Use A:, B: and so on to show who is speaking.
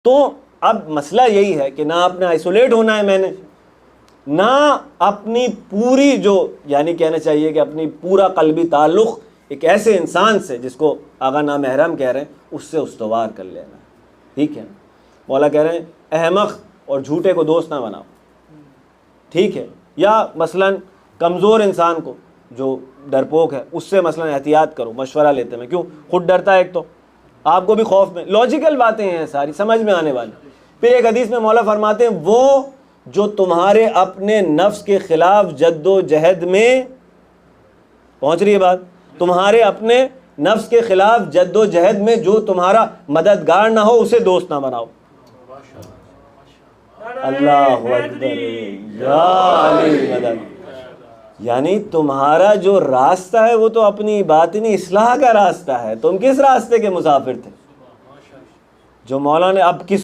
A: تو اب مسئلہ یہی ہے کہ نہ آپ نے آئسولیٹ ہونا ہے، میں نے نہ اپنی پوری جو یعنی کہنا چاہیے کہ اپنی پورا قلبی تعلق ایک ایسے انسان سے جس کو آقا نامحرم کہہ رہے ہیں اس سے استوار کر لینا، ٹھیک ہے. مولا کہہ رہے ہیں احمق اور جھوٹے کو دوست نہ بناؤ، ٹھیک ہے. یا مثلا کمزور انسان کو جو ڈرپوک ہے اس سے مثلا احتیاط کرو، مشورہ لیتے میں، کیوں؟ خود ڈرتا ہے ایک تو آپ کو بھی خوف میں. لاجیکل باتیں ہیں ساری، سمجھ میں آنے والی. پھر ایک حدیث میں مولا فرماتے ہیں وہ جو تمہارے اپنے نفس کے خلاف جد و جہد میں، پہنچ رہی ہے بات، تمہارے اپنے نفس کے خلاف جد و جہد میں جو تمہارا مددگار نہ ہو اسے دوست نہ بناؤ. اللہ اکبر، یا علی مدد. یعنی تمہارا جو راستہ ہے وہ تو اپنی باطنی اصلاح کا راستہ ہے. تم کس راستے کے مسافر تھے؟ جو مولا نے اب کس